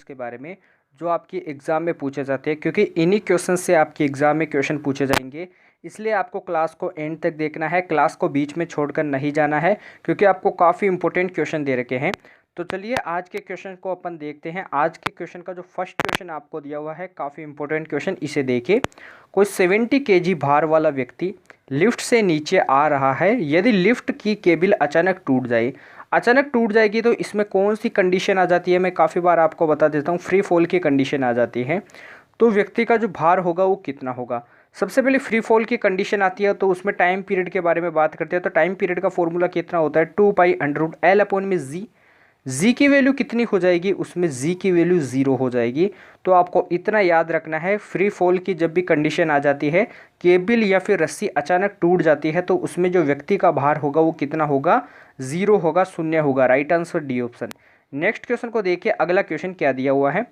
Questions के बारे में जो आपकी एग्ज़ाम में पूछे जाते हैं, क्योंकि इन्हीं क्वेश्चन से आपकी एग्ज़ाम में क्वेश्चन पूछे जाएंगे। इसलिए आपको क्लास को एंड तक देखना है, क्लास को बीच में छोड़कर नहीं जाना है, क्योंकि आपको काफ़ी इंपॉर्टेंट क्वेश्चन दे रखे हैं। तो चलिए आज के क्वेश्चन को अपन देखते हैं। आज के क्वेश्चन का जो फर्स्ट क्वेश्चन आपको दिया हुआ है काफ़ी इंपॉर्टेंट क्वेश्चन, इसे देखिए। कोई 70 केजी भार वाला व्यक्ति लिफ्ट से नीचे आ रहा है। यदि लिफ्ट की केबल अचानक टूट जाएगी तो इसमें कौन सी कंडीशन आ जाती है, मैं काफ़ी बार आपको बता देता हूँ। फ्री फॉल की कंडीशन आ जाती है। तो व्यक्ति का जो भार होगा वो कितना होगा। सबसे पहले फ्री फॉल की कंडीशन आती है, तो उसमें टाइम पीरियड के बारे में बात करते हैं। तो टाइम पीरियड का फॉर्मूला कितना होता है, 2π√L/में जी की वैल्यू कितनी हो जाएगी, उसमें जी की वैल्यू 0 हो जाएगी। तो आपको इतना याद रखना है, फ्री फॉल की जब भी कंडीशन आ जाती है, केबल या फिर रस्सी अचानक टूट जाती है, तो उसमें जो व्यक्ति का भार होगा वो कितना होगा, 0 होगा, 0 होगा। Right answer D option. Next question को देखिए, अगला क्वेश्चन क्या दिया हुआ है।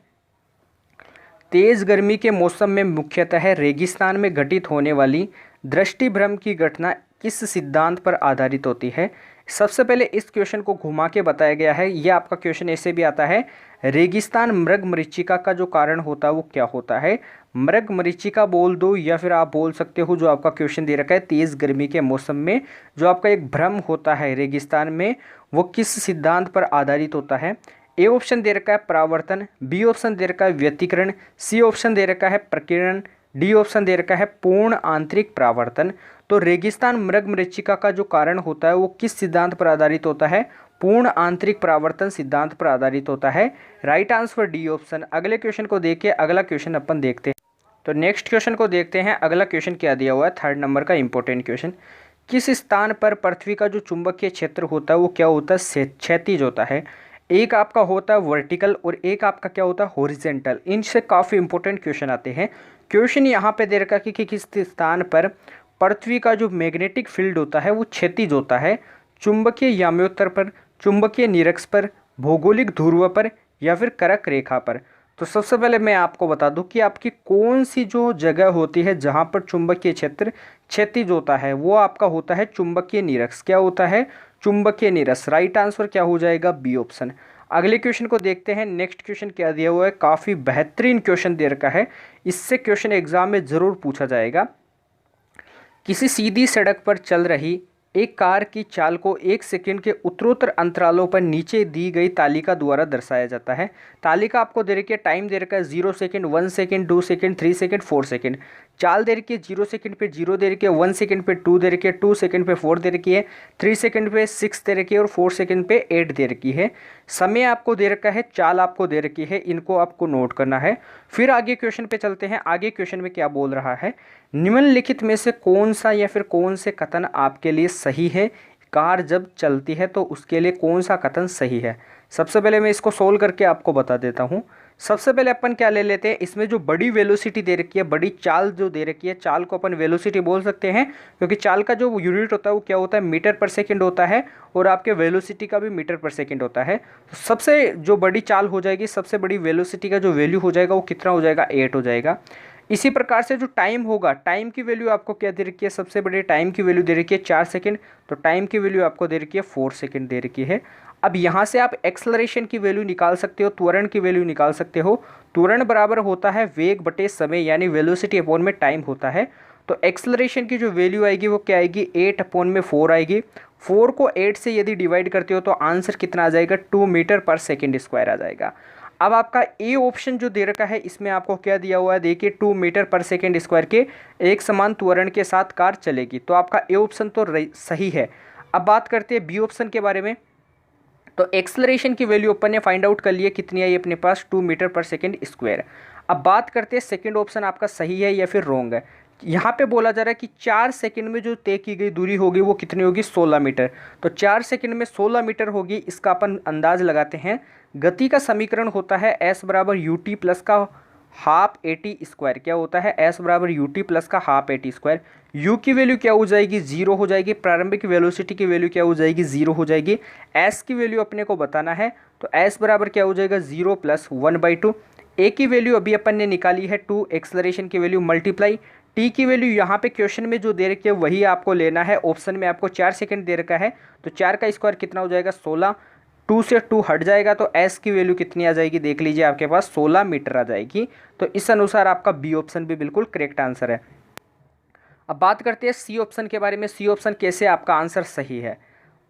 तेज गर्मी के मौसम में मुख्यतः रेगिस्तान में घटित होने वाली दृष्टिभ्रम की घटना किस सिद्धांत पर आधारित होती है। सबसे पहले इस क्वेश्चन को घुमा के बताया गया है। यह आपका क्वेश्चन ऐसे भी आता है, रेगिस्तान मृग मरीचिका का जो कारण होता है वो क्या होता है। मृग मरीचिका बोल दो, या फिर आप बोल सकते हो जो आपका क्वेश्चन दे रखा है, तेज गर्मी के मौसम में जो आपका एक भ्रम होता है रेगिस्तान में, वो किस सिद्धांत पर आधारित होता है। ए ऑप्शन दे रखा है परावर्तन, बी ऑप्शन दे रखा है व्यतिकरण, सी ऑप्शन दे रखा है प्रकीर्णन, डी ऑप्शन दे रखा है पूर्ण आंतरिक परावर्तन। तो रेगिस्तान मृग मरीचिका का जो कारण होता है वो किस सिद्धांत पर आधारित होता है, पूर्ण आंतरिक परावर्तन सिद्धांत पर आधारित होता है। Right answer D option. अगले क्वेश्चन को देखिए, अगला क्वेश्चन अपन देखते हैं। तो नेक्स्ट क्वेश्चन को देखते हैं। अगला क्वेश्चन क्या दिया हुआ है, 3rd नंबर का इंपॉर्टेंट क्वेश्चन। किस स्थान पर पृथ्वी का जो चुंबकीय क्षेत्र होता है वो क्या होता है, क्षैतिज होता है। एक आपका होता है वर्टिकल और एक आपका क्या होता है, हॉरिजेंटल। इनसे काफ़ी इंपॉर्टेंट क्वेश्चन आते हैं। क्वेश्चन यहाँ पे दे रखा है कि किस स्थान पर पृथ्वी का जो मैग्नेटिक फील्ड होता है वो क्षैतिज होता है, चुंबकीय याम्योत्तर पर, चुंबकीय निरक्ष पर, भौगोलिक ध्रुव पर, या फिर कर्क रेखा पर। तो सबसे पहले मैं आपको बता दूं कि आपकी कौन सी जो जगह होती है जहां पर चुंबकीय क्षेत्र क्षैतिज होता है, वो आपका होता है चुंबकीय निरक्ष। क्या होता है, चुंबकीय निरक्ष। राइट आंसर क्या हो जाएगा, बी ऑप्शन। अगले क्वेश्चन को देखते हैं। नेक्स्ट क्वेश्चन क्या दिया हुआ है, काफ़ी बेहतरीन क्वेश्चन दे रखा है, इससे क्वेश्चन एग्जाम में ज़रूर पूछा जाएगा। किसी सीधी सड़क पर चल रही एक कार की चाल को 1 सेकंड के उत्तरोत्तर अंतरालों पर नीचे दी गई तालिका द्वारा दर्शाया जाता है। तालिका आपको दे रखी है, टाइम दे रखा है 0 second, 1 second, 2 second, 3 second, 4 second. चाल दे रखी है 0 सेकंड पे 0 दे रखी है, 1 सेकंड पे 2 दे रखी है, 2 सेकंड पे 4 दे रखी है, 3 सेकंड पे 6 दे रखी है और 4 सेकंड पे 8 दे रखी है। समय आपको दे रखा है, चाल आपको दे रखी है, इनको आपको नोट करना है। फिर आगे क्वेश्चन पे चलते हैं। आगे क्वेश्चन में क्या बोल रहा है, निम्नलिखित में से कौन सा या फिर कौन से कथन आपके लिए सही है। कार जब चलती है तो उसके लिए कौन सा कथन सही है। सबसे पहले मैं इसको सोल्व करके आपको बता देता हूँ। सबसे पहले अपन क्या ले लेते हैं, इसमें जो बड़ी वेलोसिटी दे रखी है, बड़ी चाल जो दे रखी है, चाल को अपन वेलोसिटी बोल सकते हैं, क्योंकि चाल का जो यूनिट होता है वो क्या होता है, मीटर पर सेकंड होता है, और आपके वेलोसिटी का भी मीटर पर सेकंड होता है। तो सबसे जो बड़ी चाल हो जाएगी, सबसे बड़ी वेलोसिटी का जो वैल्यू हो जाएगा वो कितना हो जाएगा, 8 हो जाएगा। इसी प्रकार से जो टाइम होगा, टाइम की वैल्यू आपको क्या दे रखी है, सबसे बड़ी टाइम की वैल्यू दे रखी है 4 सेकंड, तो टाइम की वैल्यू आपको दे रखी है 4 सेकंड दे रखी है। अब यहाँ से आप एक्सेलरेशन की वैल्यू निकाल सकते हो, त्वरण की वैल्यू निकाल सकते हो। त्वरण बराबर होता है वेग बटे समय, यानी वेलोसिटी अपॉन में टाइम होता है। तो एक्सेलरेशन की जो वैल्यू आएगी वो क्या आएगी, 8 अपॉन में 4 आएगी। 4 को 8 से यदि डिवाइड करते हो तो आंसर कितना आ जाएगा, 2 मीटर पर सेकेंड स्क्वायर आ जाएगा। अब आपका ए ऑप्शन जो दे रखा है, इसमें आपको क्या दिया हुआ है, देखिए 2 मीटर पर सेकेंड स्क्वायर के एक समान त्वरण के साथ कार चलेगी। तो आपका ए ऑप्शन तो सही है। अब बात करते हैं बी ऑप्शन के बारे में। तो एक्सेलरेशन की वैल्यू अपन ने फाइंड आउट कर लिया, कितनी आई अपने पास, 2 मीटर पर सेकेंड स्क्वायर। अब बात करते हैं सेकेंड ऑप्शन आपका सही है या फिर रॉन्ग है। यहाँ पे बोला जा रहा है कि 4 सेकंड में जो तय की गई दूरी होगी वो कितनी होगी, 16 मीटर। तो 4 सेकंड में 16 मीटर होगी, इसका अपन अंदाज लगाते हैं। गति का समीकरण होता है s बराबर यू टी प्लस का हाफ ए टी स्क्वायर। क्या होता है, s बराबर यू टी प्लस का half A T square. u की वैल्यू क्या हो जाएगी, 0 हो जाएगी। प्रारंभिक वेलोसिटी की वैल्यू क्या हो जाएगी, 0 हो जाएगी। s की वैल्यू अपने को बताना है, तो s बराबर क्या हो जाएगा, 0 प्लस 1/2। a की वैल्यू अभी अपन ने निकाली है 2, एक्सेलरेशन की वैल्यू मल्टीप्लाई टी की वैल्यू यहाँ पे क्वेश्चन में जो दे रखी है वही आपको लेना है। ऑप्शन में आपको 4 सेकंड दे रखा है, तो 4 का स्क्वायर कितना हो जाएगा, 16। 2 से 2 हट जाएगा तो एस की वैल्यू कितनी आ जाएगी, देख लीजिए आपके पास 16 मीटर आ जाएगी। तो इस अनुसार आपका बी ऑप्शन भी बिल्कुल करेक्ट आंसर है। अब बात करते हैं सी ऑप्शन के बारे में। सी ऑप्शन कैसे आपका आंसर सही है।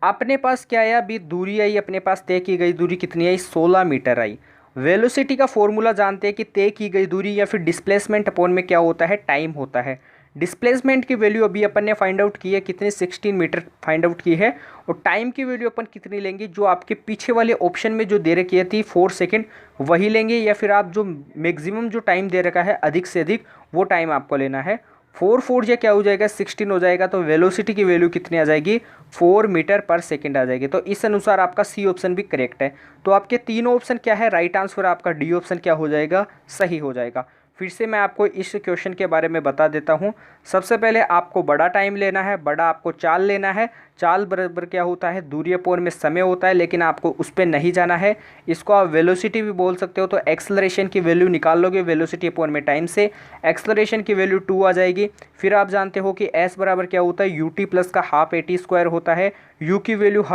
अपने पास क्या आया, अभी दूरी आई, अपने पास तय की गई दूरी कितनी आई, 16 मीटर आई। वेलोसिटी का फॉर्मूला जानते हैं कि तय की गई दूरी या फिर डिस्प्लेसमेंट अपॉन में क्या होता है, टाइम होता है। डिस्प्लेसमेंट की वैल्यू अभी अपन ने फाइंड आउट की है, कितनी 16 मीटर फाइंड आउट की है। और टाइम की वैल्यू अपन कितनी लेंगे, जो आपके पीछे वाले ऑप्शन में जो दे रखी थी 4 सेकेंड वही लेंगे, या फिर आप जो मैक्सिमम जो टाइम दे रखा है अधिक से अधिक वो टाइम आपको लेना है। 4 या क्या हो जाएगा, 16 हो जाएगा। तो वेलोसिटी की वैल्यू कितनी आ जाएगी, 4 मीटर पर सेकेंड आ जाएगी। तो इस अनुसार आपका सी ऑप्शन भी करेक्ट है। तो आपके तीनों ऑप्शन क्या है, राइट आंसर आपका डी ऑप्शन क्या हो जाएगा, सही हो जाएगा। फिर से मैं आपको इस क्वेश्चन के बारे में बता देता हूँ। सबसे पहले आपको बड़ा टाइम लेना है, बड़ा आपको चाल लेना है। चाल बराबर क्या होता है, दूरी अपॉन में समय होता है, लेकिन आपको उस पर नहीं जाना है। इसको आप वेलोसिटी भी बोल सकते हो। तो एक्सेलरेशन की वैल्यू निकाल लोगे वेलोसिटी अपॉन में टाइम से, एक्सेलरेशन की वैल्यू 2 आ जाएगी। फिर आप जानते हो कि एस बराबर क्या होता है, यू टी प्लस का हाफ ए टी स्क्वायर होता है। यू की वैल्यू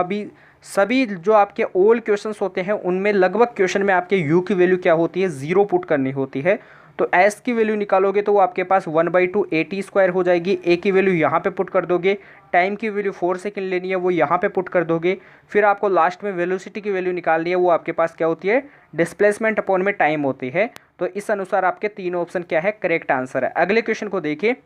सभी जो आपके ओल्ड क्वेश्चंस होते हैं उनमें लगभग क्वेश्चन में आपके यू की वैल्यू क्या होती है, 0 पुट करनी होती है। तो एस की वैल्यू निकालोगे तो वो आपके पास 1/2 ए टी स्क्वायर हो जाएगी। ए की वैल्यू यहाँ पे पुट कर दोगे, टाइम की वैल्यू 4 सेकेंड लेनी है वो यहाँ पे पुट कर दोगे। फिर आपको लास्ट में वेलोसिटी की वैल्यू निकालनी है, वो आपके पास क्या होती है, डिस्प्लेसमेंट अपॉन में टाइम होती है। तो इस अनुसार आपके तीनों ऑप्शन क्या है, करेक्ट आंसर है। अगले क्वेश्चन को देखिए,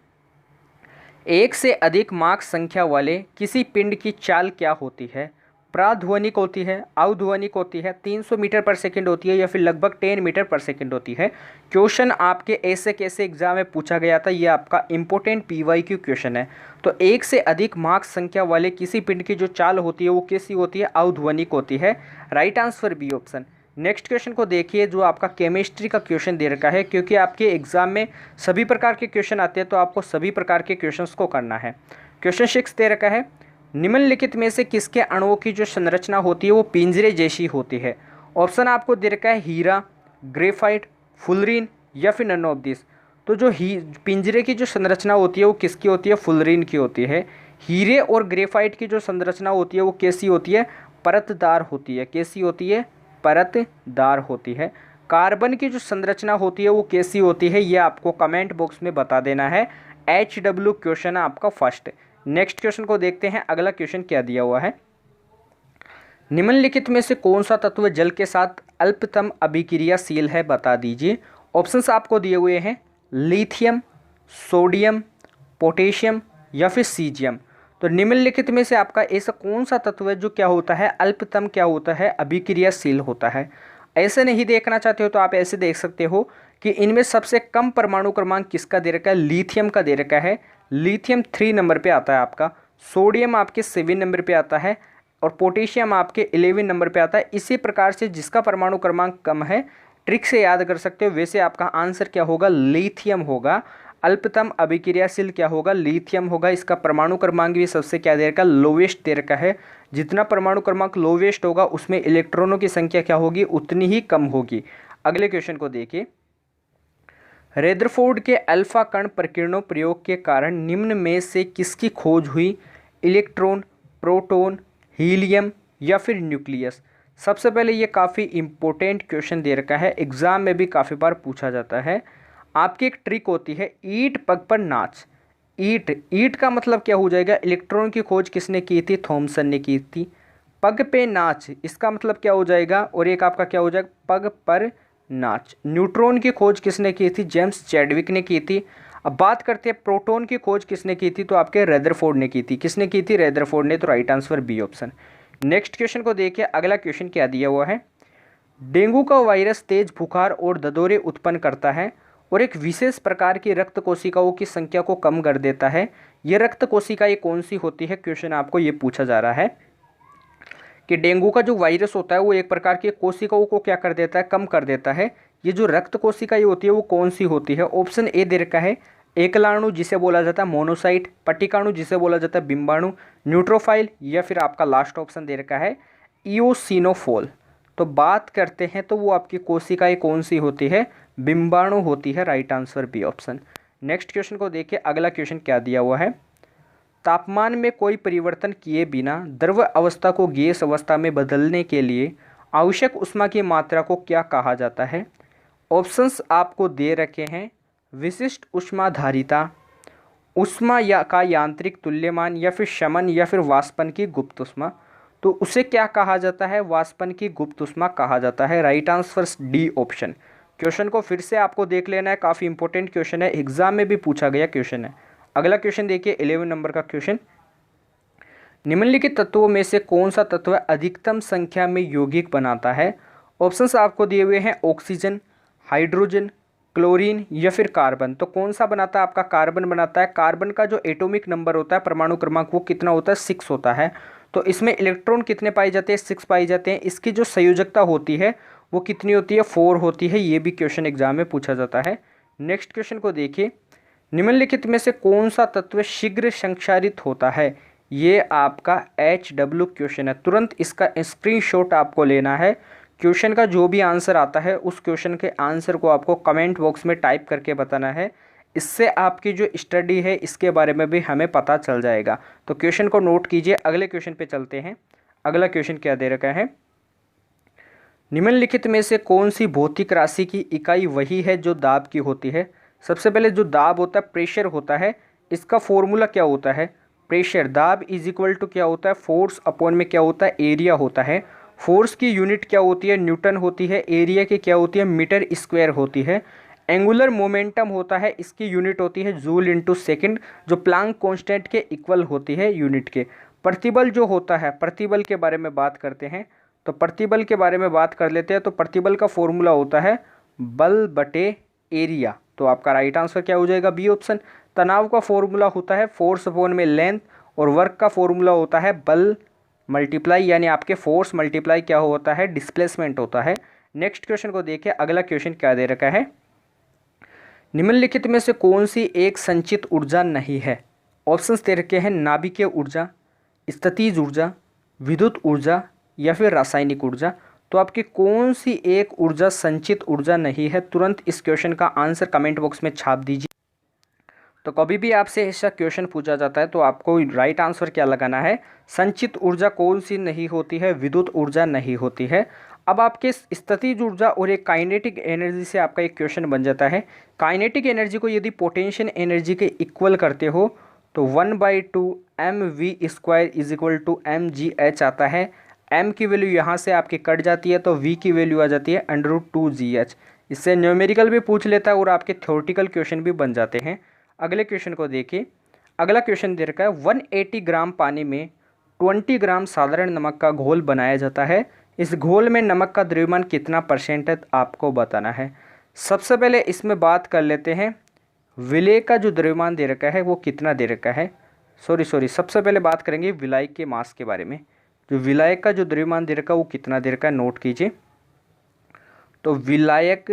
एक से अधिक मार्क संख्या वाले किसी पिंड की चाल क्या होती है, प्राध्वनिक होती है, अवध्वनिक होती है, 300 मीटर पर सेकंड होती है, या फिर लगभग 10 मीटर पर सेकंड होती है। क्वेश्चन आपके ऐसे कैसे एग्जाम में पूछा गया था, ये आपका इंपॉर्टेंट पीवाईक्यू क्वेश्चन है। तो एक से अधिक मार्क संख्या वाले किसी पिंड की जो चाल होती है वो कैसी होती है, अवध्वनिक होती है। Right answer B option. Next question को देखिए, जो आपका केमिस्ट्री का क्वेश्चन दे रखा है, क्योंकि आपके एग्जाम में सभी प्रकार के क्वेश्चन आते हैं तो आपको सभी प्रकार के क्वेश्चंस को करना है। क्वेश्चन 6 दे रखा है, निम्नलिखित में से किसके अणुओं की जो संरचना होती है वो पिंजरे जैसी होती है। ऑप्शन आपको दे रखा है, हीरा, ग्रेफाइट, फुलरीन या फिर नन ऑफ दिस। तो जो पिंजरे की जो संरचना होती है वो किसकी होती है, फुलरीन की होती है। हीरे और ग्रेफाइट की जो संरचना होती है वो कैसी होती है, परतदार होती है। कैसी होती है, परतदार होती है। कार्बन की जो संरचना होती है वो कैसी होती है, ये आपको कमेंट बॉक्स में बता देना है। HW क्वेश्चन है आपका फर्स्ट। नेक्स्ट क्वेश्चन को देखते हैं, अगला क्वेश्चन क्या दिया हुआ है, निम्नलिखित में से कौन सा तत्व जल के साथ अल्पतम अभिक्रियाशील है, बता दीजिए। ऑप्शंस आपको दिए हुए हैं, लिथियम, सोडियम, पोटेशियम या फिर सीजियम। तो निम्नलिखित में से आपका ऐसा कौन सा तत्व है जो क्या होता है, अल्पतम क्या होता है, अभिक्रियाशील होता है। ऐसे नहीं देखना चाहते हो तो आप ऐसे देख सकते हो कि इनमें सबसे कम परमाणु क्रमांक किसका दे रखा है, लिथियम का दे रखा है। लिथियम 3 नंबर पे आता है आपका, सोडियम आपके 7 नंबर पे आता है और पोटेशियम आपके 11 नंबर पे आता है। इसी प्रकार से जिसका परमाणु क्रमांक कम है ट्रिक से याद कर सकते हो, वैसे आपका आंसर क्या होगा, लिथियम होगा। अल्पतम अभिक्रियाशील क्या होगा, लिथियम होगा। इसका परमाणु क्रमांक भी सबसे क्या दे रखा है, लोवेस्ट दे रखा है। जितना परमाणु क्रमांक लोवेस्ट होगा उसमें इलेक्ट्रॉनों की संख्या क्या होगी, उतनी ही कम होगी। अगले क्वेश्चन को देखिए, रेदरफोर्ड के अल्फा कण प्रकीर्णों प्रयोग के कारण निम्न में से किसकी खोज हुई, इलेक्ट्रॉन, प्रोटॉन, हीलियम या फिर न्यूक्लियस। सबसे पहले ये काफ़ी इंपॉर्टेंट क्वेश्चन दे रखा है, एग्जाम में भी काफ़ी बार पूछा जाता है। आपकी एक ट्रिक होती है, ईंट पग पर नाच। ईंट का मतलब क्या हो जाएगा, इलेक्ट्रॉन की खोज किसने की थी, थॉमसन ने की थी। पग पे नाच, इसका मतलब क्या हो जाएगा, और एक आपका क्या हो जाएगा, पग पर नाच। न्यूट्रॉन की खोज किसने की थी, जेम्स चैडविक ने की थी। अब बात करते हैं प्रोटॉन की खोज किसने की थी, तो आपके रेदरफोर्ड ने की थी। किसने की थी, रेदरफोर्ड ने। तो right answer B option. Next question को देखिए, अगला क्वेश्चन क्या दिया हुआ है, डेंगू का वायरस तेज बुखार और ददोरे उत्पन्न करता है और एक विशेष प्रकार की रक्त कोशिकाओं की संख्या को कम कर देता है। यह रक्त कोशिकाएं कौन सी होती है, क्वेश्चन आपको ये पूछा जा रहा है कि डेंगू का जो वायरस होता है वो एक प्रकार की कोशिकाओं को क्या कर देता है, कम कर देता है। ये जो रक्त कोशिकाएं होती है वो कौन सी होती है। ऑप्शन ए दे रखा है, एकलाणु जिसे बोला जाता है मोनोसाइट, पट्टिकाणु जिसे बोला जाता है बिंबाणु, न्यूट्रोफाइल या फिर आपका लास्ट ऑप्शन दे रखा है इओसिनोफोल। तो बात करते हैं तो वो आपकी कोशिकाएं कौन सी होती है, बिंबाणु होती है। Right answer B option. Next question को देखिए, अगला क्वेश्चन क्या दिया हुआ है, तापमान में कोई परिवर्तन किए बिना द्रव अवस्था को गैस अवस्था में बदलने के लिए आवश्यक ऊष्मा की मात्रा को क्या कहा जाता है? ऑप्शंस आपको दे रखे हैं, विशिष्ट ऊष्माधारिता, ऊष्मा या का यांत्रिक तुल्यमान, या फिर शमन, या फिर वाष्पन की गुप्त ऊष्मा। तो उसे क्या कहा जाता है? वाष्पन की गुप्त ऊष्मा कहा जाता है। Right answer D option. Question को फिर से आपको देख लेना है, काफ़ी इंपॉर्टेंट क्वेश्चन है, एग्जाम में भी पूछा गया क्वेश्चन है। अगला क्वेश्चन देखिए 11 नंबर का क्वेश्चन। निम्नलिखित तत्वों में से कौन सा तत्व अधिकतम संख्या में यौगिक बनाता है? ऑप्शंस आपको दिए हुए हैं, ऑक्सीजन, हाइड्रोजन, क्लोरीन, या फिर कार्बन। तो कौन सा बनाता है? आपका कार्बन बनाता है। कार्बन का जो एटॉमिक नंबर होता है, परमाणु क्रमांक, वो कितना होता है? 6 होता है। तो इसमें इलेक्ट्रॉन कितने पाए जाते हैं? 6 पाए जाते हैं। इसकी जो संयोजकता होती है वो कितनी होती है? 4 होती है। ये भी क्वेश्चन एग्जाम में पूछा जाता है। नेक्स्ट क्वेश्चन को देखिए, निम्नलिखित में से कौन सा तत्व शीघ्र संक्षारित होता है? ये आपका HW क्वेश्चन है। तुरंत इसका स्क्रीनशॉट आपको लेना है। क्वेश्चन का जो भी आंसर आता है उस क्वेश्चन के आंसर को आपको कमेंट बॉक्स में टाइप करके बताना है। इससे आपकी जो स्टडी है इसके बारे में भी हमें पता चल जाएगा। तो क्वेश्चन को नोट कीजिए। अगले क्वेश्चन पे चलते हैं। अगला क्वेश्चन क्या दे रखा है? निम्नलिखित में से कौन सी भौतिक राशि की इकाई वही है जो दाब की होती है? सबसे पहले जो दाब होता है, प्रेशर होता है, इसका फॉर्मूला क्या होता है? प्रेशर, दाब इज इक्वल टू क्या होता है? फोर्स अपॉन में क्या होता है? एरिया होता है। फोर्स की यूनिट क्या होती है? न्यूटन होती है। एरिया की क्या होती है? मीटर स्क्वायर होती है। एंगुलर मोमेंटम होता है, इसकी यूनिट होती है जूल इंटू सेकेंड, जो प्लांक कांस्टेंट के इक्वल होती है यूनिट के। प्रतिबल जो होता है, प्रतिबल के बारे में बात करते हैं। तो प्रतिबल के बारे में बात कर लेते हैं। तो प्रतिबल का फॉर्मूला होता है बल बटे एरिया। तो आपका राइट आंसर क्या हो जाएगा? B option. तनाव का फॉर्मूला होता है फोर्स अपॉन में लेंथ, और वर्क का फॉर्मूला होता है बल मल्टीप्लाई, यानी आपके फोर्स मल्टीप्लाई क्या होता है? डिस्प्लेसमेंट होता है। नेक्स्ट क्वेश्चन को देखिए। अगला क्वेश्चन क्या दे रखा है? निम्नलिखित में से कौन सी एक संचित ऊर्जा नहीं है? ऑप्शंस दे रखे हैं, नाभिकीय ऊर्जा, स्थितिज ऊर्जा, विद्युत ऊर्जा, या फिर रासायनिक ऊर्जा। तो आपकी कौन सी एक ऊर्जा संचित ऊर्जा नहीं है? तुरंत इस क्वेश्चन का आंसर कमेंट बॉक्स में छाप दीजिए। तो कभी भी आपसे ऐसा क्वेश्चन पूछा जाता है तो आपको राइट आंसर क्या लगाना है? संचित ऊर्जा कौन सी नहीं होती है? विद्युत ऊर्जा नहीं होती है। अब आपके स्थितिज ऊर्जा और एक काइनेटिक एनर्जी से आपका एक क्वेश्चन बन जाता है। काइनेटिक एनर्जी को यदि पोटेंशियल एनर्जी के इक्वल करते हो तो 1/2 mv² is equal to mgh आता है। m की वैल्यू यहाँ से आपकी कट जाती है तो v की वैल्यू आ जाती है √2gh। इससे न्यूमेरिकल भी पूछ लेता है और आपके थ्योरेटिकल क्वेश्चन भी बन जाते हैं। अगले क्वेश्चन को देखिए। अगला क्वेश्चन दे रखा है, 180 ग्राम पानी में 20 ग्राम साधारण नमक का घोल बनाया जाता है। इस घोल में नमक का द्रव्यमान कितना % है? आपको बताना है। सबसे पहले इसमें बात कर लेते हैं, विलेय का जो द्रव्यमान दे रखा है वो कितना दे रखा है? सॉरी, सबसे पहले बात करेंगे विलायक के मास के बारे में। जो विलायक का जो द्रव्यमान दे रखा है वो कितना दे रखा है? नोट कीजिए। तो विलायक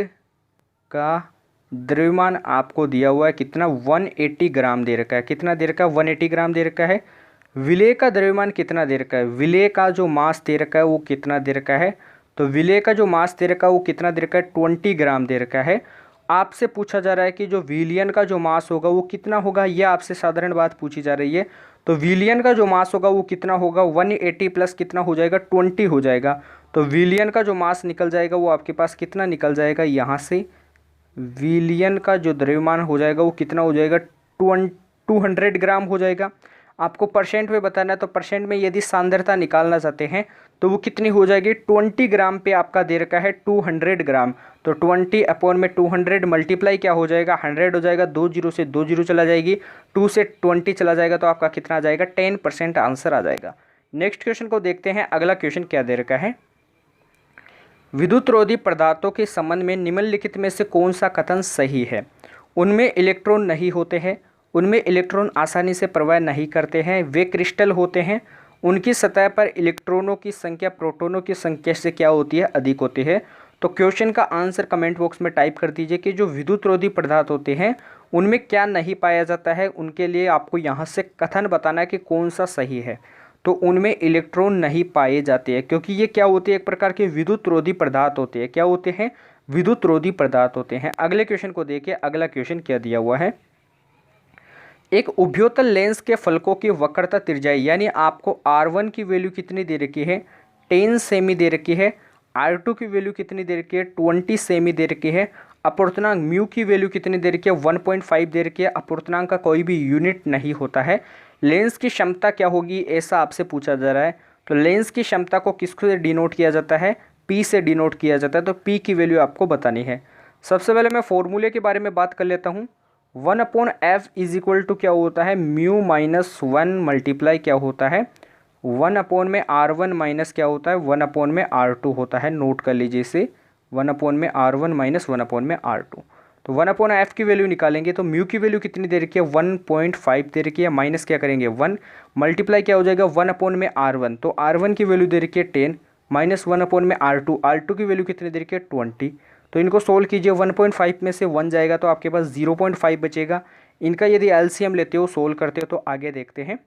का द्रव्यमान आपको दिया हुआ है कितना? 180 ग्राम दे रखा है। कितना दे रखा है? 180 ग्राम दे रखा है। विलेय का द्रव्यमान कितना दे रखा है? विलेय का जो मास दे रखा है वो कितना दे रखा है? तो विलेय का जो मास दे रखा है वो कितना दे रखा है? 20 ग्राम दे रखा है। आपसे पूछा जा रहा है कि जो विलियन का जो मास होगा वो कितना होगा? ये आपसे साधारण बात पूछी जा रही है। तो विलियन का जो मास होगा वो कितना होगा? 180 प्लस कितना हो जाएगा? 20 हो जाएगा। तो विलियन का जो मास निकल जाएगा वो आपके पास कितना निकल जाएगा? यहाँ से विलियन का जो द्रव्यमान हो जाएगा वो कितना हो जाएगा? 200 ग्राम हो जाएगा। आपको परसेंट में बताना है तो परसेंट में यदि सांद्रता निकालना चाहते हैं तो वो कितनी हो जाएगी? 20 ग्राम पे आपका दे रखा है 200 ग्राम। तो 20 अपॉन में 200 मल्टीप्लाई क्या हो जाएगा? 100 हो जाएगा। 2 जीरो से 2 जीरो चला जाएगी, 2 से 20 चला जाएगा, तो आपका कितना आ जाएगा? 10% आंसर आ जाएगा। नेक्स्ट क्वेश्चन को देखते हैं। अगला क्वेश्चन क्या दे रखा है? विद्युतरोधी पदार्थों के संबंध में निम्नलिखित में से कौन सा कथन सही है? उनमें इलेक्ट्रॉन नहीं होते हैं, उनमें इलेक्ट्रॉन आसानी से प्रवाह नहीं करते हैं, वे क्रिस्टल होते हैं, उनकी सतह पर इलेक्ट्रॉनों की संख्या प्रोटॉनों की संख्या से क्या होती है? अधिक होती है। तो क्वेश्चन का आंसर कमेंट बॉक्स में टाइप कर दीजिए कि जो विद्युतरोधी पदार्थ होते हैं उनमें क्या नहीं पाया जाता है। उनके लिए आपको यहाँ से कथन बताना है कि कौन सा सही है। तो उनमें इलेक्ट्रॉन नहीं पाए जाते हैं, क्योंकि ये क्या होते हैं? एक प्रकार के विद्युतरोधी पदार्थ होते हैं। क्या होते हैं? विद्युतरोधी पदार्थ होते हैं। अगले क्वेश्चन को देखिए। अगला क्वेश्चन क्या दिया हुआ है? एक उभयोतल लेंस के फलकों की वक्रता तिर्य्याई यानी आपको R1 की वैल्यू कितनी दे रखी है 10 सेमी दे रखी है, R2 की वैल्यू कितनी दे रखी है 20 सेमी दे रखी है, अपूर्णांक म्यू की वैल्यू कितनी दे रखी है 1.5 दे रखी है। अपूर्णांक का कोई भी यूनिट नहीं होता है। लेंस की क्षमता क्या होगी ऐसा आपसे पूछा जा रहा है। तो लेंस की क्षमता को किससे डिनोट किया जाता है, P से डिनोट किया जाता है। तो P की वैल्यू आपको बतानी है। सबसे पहले मैं फॉर्मूले के बारे में बात कर लेता हूँ। 1/f इज इक्वल टू क्या होता है म्यू माइनस 1 मल्टीप्लाई क्या होता है 1/R1 माइनस क्या होता है 1/R2 होता है। नोट कर लीजिए इसे 1/R1 माइनस 1/R2। तो 1/f की वैल्यू निकालेंगे तो म्यू की वैल्यू कितनी दे रखी है 1.5 दे रखी है, माइनस क्या करेंगे 1 मल्टीप्लाई क्या हो जाएगा 1/R1। तो R1 की वैल्यू दे रखी है 10 माइनस 1/R2, R2 की वैल्यू कितनी दे रखी है 20। तो इनको सोल्व कीजिए 1.5 में से 1 जाएगा तो आपके पास 0.5 बचेगा। इनका यदि एलसीएम लेते हो सोल्व करते हो तो आगे देखते हैं।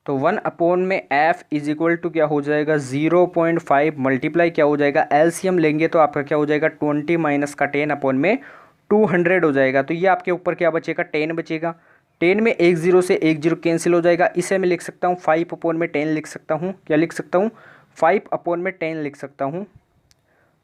तो 1/f इज इक्वल टू क्या हो जाएगा 0.5 मल्टीप्लाई क्या हो जाएगा एलसीएम लेंगे तो आपका क्या हो जाएगा 20 माइनस का 10/200 हो जाएगा। तो ये आपके ऊपर क्या बचेगा 10 बचेगा। 10 में एक जीरो से एक जीरो कैंसिल हो जाएगा। इसे मैं लिख सकता हूँ 5/10 लिख सकता हूँ। क्या लिख सकता हूँ 5/10 लिख सकता हूँ।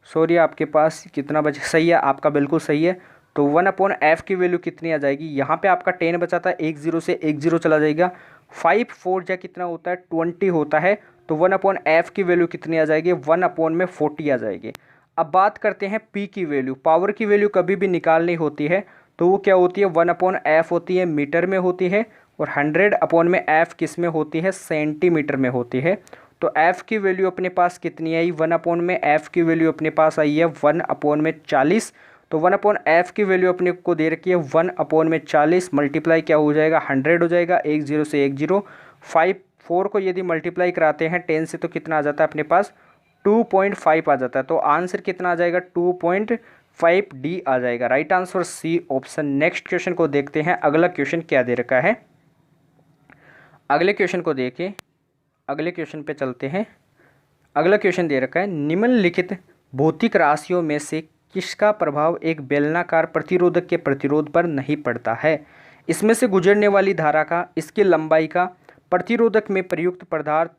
सॉरी आपके पास कितना बचे, सही है आपका बिल्कुल सही है। तो 1/f की वैल्यू कितनी आ जाएगी, यहाँ पे आपका 10 बचा था, एक जीरो से एक जीरो चला जाएगा। 5 4 जा कितना होता है 20 होता है। तो 1/f की वैल्यू कितनी आ जाएगी 1/40 आ जाएगी। अब बात करते हैं p की वैल्यू। पावर की वैल्यू कभी भी निकालनी होती है तो वो क्या होती है 1/f होती है मीटर में होती है, और 100/f किस में होती है सेंटीमीटर में होती है। तो f की वैल्यू अपने पास कितनी आई 1/f की वैल्यू अपने पास आई है 1/40। तो 1/f की वैल्यू अपने को दे रखी है 1/40 मल्टीप्लाई क्या हो जाएगा 100 हो जाएगा। एक जीरो से एक जीरो 4 को यदि मल्टीप्लाई कराते हैं 10 से तो कितना आ जाता है अपने पास 2.5 आ जाता है। तो आंसर कितना आ जाएगा 2.5 डी आ जाएगा। Right answer C option. Next question को देखते हैं। अगला क्वेश्चन क्या दे रखा है, अगले क्वेश्चन को देखिए, अगले क्वेश्चन पे चलते हैं। अगला क्वेश्चन दे रखा है निम्नलिखित भौतिक राशियों में से किसका प्रभाव एक बेलनाकार प्रतिरोधक के प्रतिरोध पर नहीं पड़ता है। इसमें से गुजरने वाली धारा का, इसकी लंबाई का, प्रतिरोधक में प्रयुक्त पदार्थ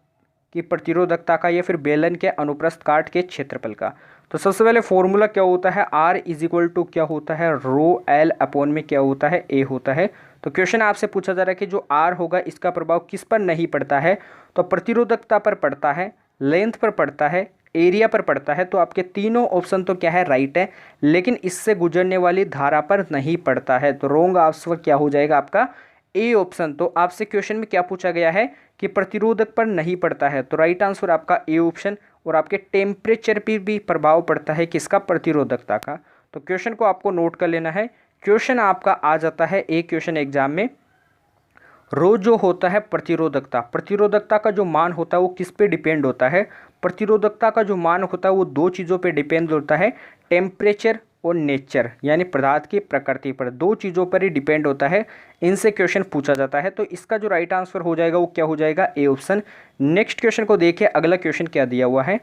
की प्रतिरोधकता का, या फिर बेलन के अनुप्रस्थ काट के क्षेत्रफल का। तो सबसे पहले फॉर्मूला क्या होता है R इज इक्वल टू क्या होता है रो L अपॉन में क्या होता है A होता है। तो क्वेश्चन आपसे पूछा जा रहा है कि जो R होगा इसका प्रभाव किस पर नहीं पड़ता है, तो प्रतिरोधकता पर पड़ता है, लेंथ पर पड़ता है, एरिया पर पड़ता है। तो आपके तीनों ऑप्शन तो क्या है राइट है, लेकिन इससे गुजरने वाली धारा पर नहीं पड़ता है। तो रॉन्ग आंसर क्या हो जाएगा आपका ए ऑप्शन। तो आपसे क्वेश्चन में क्या पूछा गया है कि प्रतिरोधक पर नहीं पड़ता है, तो राइट आंसर आपका ए ऑप्शन। और आपके टेम्परेचर पर भी प्रभाव पड़ता है किसका प्रतिरोधकता का। तो क्वेश्चन को आपको नोट कर लेना है। क्वेश्चन आपका आ जाता है एक क्वेश्चन एग्जाम में, रो जो होता है प्रतिरोधकता, प्रतिरोधकता का जो मान होता है वो किस पे डिपेंड होता है। प्रतिरोधकता का जो मान होता है वो दो चीज़ों पे डिपेंड होता है, टेम्परेचर और नेचर, यानी पदार्थ की प्रकृति पर, दो चीज़ों पर ही डिपेंड होता है। इनसे क्वेश्चन पूछा जाता है। तो इसका जो राइट आंसर हो जाएगा वो क्या हो जाएगा ए ऑप्शन। नेक्स्ट क्वेश्चन को देखिए। अगला क्वेश्चन क्या दिया हुआ है,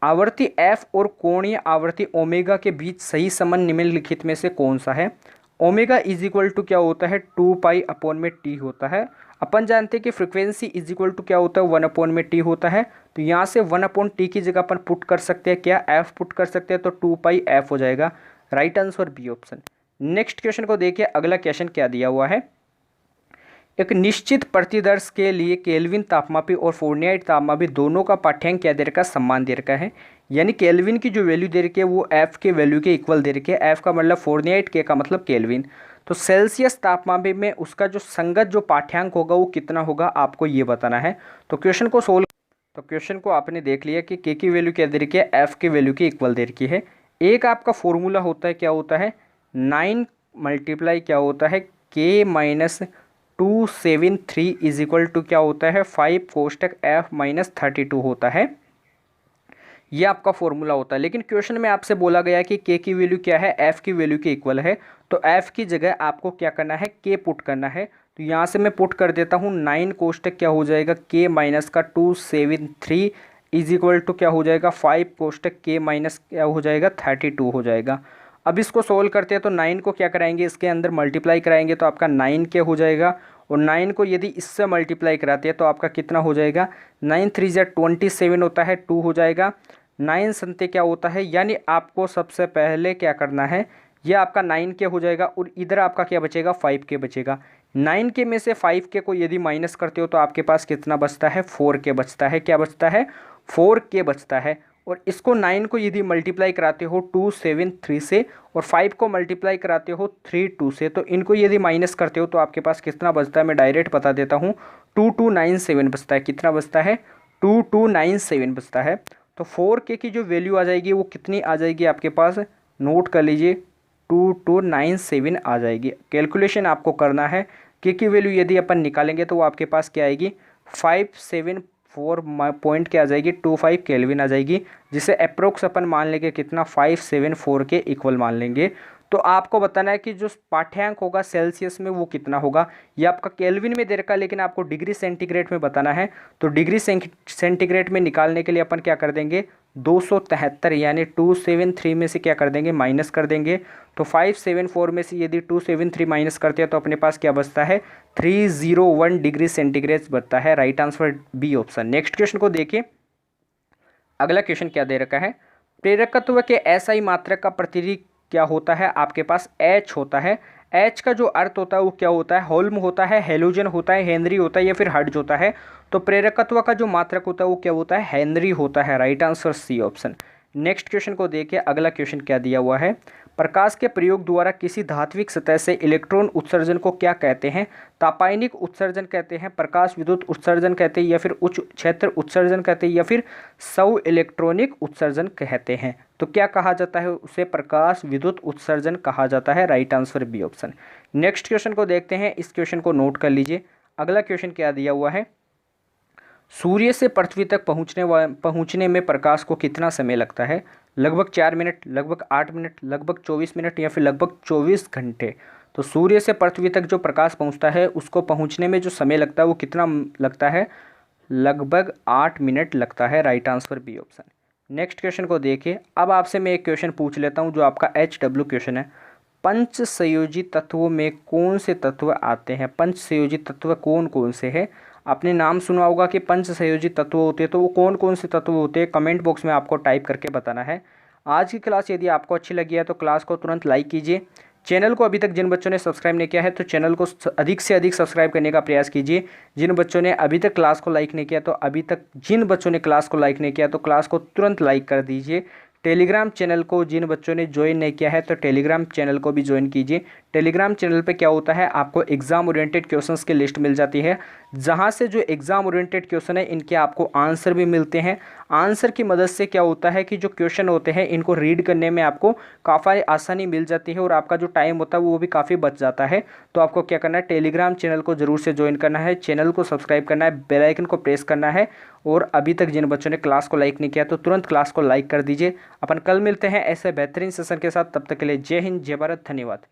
आवर्ती f और कोणीय आवर्ती ओमेगा के बीच सही संबंध निम्नलिखित में से कौन सा है। ओमेगा इज इक्वल टू क्या होता है 2 अपॉन में टी होता है। अपन जानते हैं कि फ्रिक्वेंसी इज इक्वल टू क्या होता है 1 अपॉन में टी होता है। तो यहाँ से 1 अपॉन टी की जगह अपन पुट कर सकते हैं क्या f पुट कर सकते हैं, तो 2πf हो जाएगा। Right answer B option. Next question को देखिए। अगला क्वेश्चन क्या दिया हुआ है, एक निश्चित प्रतिदर्श के लिए केल्विन तापमापी और फ़ारेनहाइट तापमापी दोनों का पाठ्यांक क्या दे रखा है समान दे रखा है। यानी केल्विन की जो वैल्यू दे रखी है वो एफ के वैल्यू के इक्वल दे रखी है। एफ का मतलब फ़ारेनहाइट, के का मतलब केल्विन। तो सेल्सियस तापमापी में उसका जो संगत जो पाठ्यांक होगा वो कितना होगा आपको ये बताना है। तो क्वेश्चन को सोल्व, तो क्वेश्चन को आपने देख लिया कि के की वैल्यू क्या दे रखी है एफ के वैल्यू के इक्वल दे रखी है। एक आपका फॉर्मूला होता है क्या होता है 9 मल्टीप्लाई क्या होता है के माइनस 273 इज इक्वल टू क्या होता है 5 कोष्टक f माइनस 32 होता है। ये आपका फॉर्मूला होता है। लेकिन क्वेश्चन में आपसे बोला गया कि k की वैल्यू क्या है f की वैल्यू के इक्वल है। तो f की जगह आपको क्या करना है k पुट करना है। तो यहाँ से मैं पुट कर देता हूँ 9 कोष्टक क्या हो जाएगा k माइनस का 273 इज इक्वल टू क्या हो जाएगा 5 कोष्टक k माइनस क्या हो जाएगा 32 हो जाएगा। अब इसको सोल्व करते हैं तो 9 को क्या कराएंगे, इसके अंदर मल्टीप्लाई कराएंगे तो आपका 9 क्या हो जाएगा, और 9 को यदि इससे मल्टीप्लाई कराते हैं तो आपका कितना हो जाएगा, 9 3 जा 27 होता है, 2 हो जाएगा, 9 संते क्या होता है, यानी आपको सबसे पहले क्या करना है, ये आपका 9 के हो जाएगा और इधर आपका क्या बचेगा, 5 के बचेगा। 9 के में से 5 के को यदि माइनस करते हो तो आपके पास कितना बचता है, 4 के बचता है, क्या बचता है, 4 के बचता है। और इसको 9 को यदि मल्टीप्लाई कराते हो 2 7 3 से और 5 को मल्टीप्लाई कराते हो 3 2 से, तो इनको यदि माइनस करते हो तो आपके पास कितना बचता है, मैं डायरेक्ट बता देता हूँ, 2297 बचता है। कितना बचता है, 2297 बचता है। तो 4 की जो वैल्यू आ जाएगी वो कितनी आ जाएगी आपके पास, नोट कर लीजिए, 2297 आ जाएगी। कैलकुलेशन आपको करना है, की वैल्यू यदि अपन निकालेंगे तो वो आपके पास क्या आएगी, 574 पॉइंट क्या आ जाएगी, 25 केल्विन आ जाएगी, जिसे अप्रोक्स अपन मान लेंगे कितना, 574 के इक्वल मान लेंगे। तो आपको बताना है कि जो पाठ्यांक होगा सेल्सियस में वो कितना होगा, ये आपका केल्विन में दे रखा है लेकिन आपको डिग्री सेंटीग्रेड में बताना है। तो डिग्री सेंटीग्रेड में निकालने के लिए अपन क्या कर देंगे, 273 यानी 273 में से क्या कर देंगे, माइनस कर देंगे। तो 574 में से यदि 273 माइनस करते हैं तो अपने पास क्या बचता है, 301 डिग्री सेंटीग्रेड बचता है। Right answer B option. Next question को देखिए, अगला क्वेश्चन क्या दे रखा है, प्रेरकत्व के एसआई मात्रक का प्रतिनिधि क्या होता है, आपके पास H होता है। H का जो अर्थ होता है वो क्या होता है, होल्म होता है, हेलोजन होता है, हेनरी होता है या फिर हर्ट्ज होता है। तो प्रेरकत्व का जो मात्रक होता है वो क्या होता है, हेनरी होता है। Right answer C option. Next question को देखिए, अगला क्वेश्चन क्या दिया हुआ है, प्रकाश के प्रयोग द्वारा किसी धात्विक सतह से इलेक्ट्रॉन उत्सर्जन को क्या कहते हैं, तापायनिक उत्सर्जन कहते हैं, प्रकाश विद्युत उत्सर्जन कहते हैं या फिर उच्च क्षेत्र उत्सर्जन कहते हैं या फिर सौ इलेक्ट्रॉनिक उत्सर्जन कहते हैं। तो क्या कहा जाता है, उसे प्रकाश विद्युत उत्सर्जन कहा जाता है। Right answer B option. Next question को देखते हैं, इस क्वेश्चन को नोट कर लीजिए। अगला क्वेश्चन क्या दिया हुआ है, सूर्य से पृथ्वी तक पहुंचने में प्रकाश को कितना समय लगता है, लगभग 4 मिनट, लगभग 8 मिनट, लगभग 24 मिनट या फिर लगभग 24 घंटे। तो सूर्य से पृथ्वी तक जो प्रकाश पहुंचता है उसको पहुंचने में जो समय लगता है वो कितना लगता है, लगभग 8 मिनट लगता है। Right answer B option. Next question को देखिए, अब आपसे मैं एक क्वेश्चन पूछ लेता हूं जो आपका HW क्वेश्चन है। पंच संयोजी तत्वों में कौन से तत्व आते हैं, पंच संयोजी तत्व कौन कौन से हैं। आपने नाम सुना होगा कि पंच संयोजी तत्व होते हैं, तो वो कौन कौन से तत्व होते हैं, कमेंट बॉक्स में आपको टाइप करके बताना है। आज की क्लास यदि आपको अच्छी लगी है तो क्लास को तुरंत लाइक कीजिए। चैनल को अभी तक जिन बच्चों ने सब्सक्राइब नहीं किया है तो चैनल को अधिक से अधिक सब्सक्राइब करने का प्रयास कीजिए। जिन बच्चों ने अभी तक क्लास को लाइक नहीं किया तो अभी तक जिन बच्चों ने क्लास को लाइक नहीं किया तो क्लास को तुरंत लाइक कर दीजिए। टेलीग्राम चैनल को जिन बच्चों ने ज्वाइन नहीं किया है तो टेलीग्राम चैनल को भी ज्वाइन कीजिए। टेलीग्राम चैनल पे क्या होता है, आपको एग्जाम ओरिएंटेड क्वेश्चंस की लिस्ट मिल जाती है, जहां से जो एग्जाम ओरिएंटेड क्वेश्चन है इनके आपको आंसर भी मिलते हैं। आंसर की मदद से क्या होता है कि जो क्वेश्चन होते हैं इनको रीड करने में आपको काफ़ी आसानी मिल जाती है और आपका जो टाइम होता है वो भी काफ़ी बच जाता है। तो आपको क्या करना है, टेलीग्राम चैनल को जरूर से ज्वाइन करना है, चैनल को सब्सक्राइब करना है, बेल आइकन को प्रेस करना है और अभी तक जिन बच्चों ने क्लास को लाइक नहीं किया तो तुरंत क्लास को लाइक कर दीजिए। अपन कल मिलते हैं ऐसे बेहतरीन सेशन के साथ, तब तक के लिए जय हिंद, जय भारत, धन्यवाद।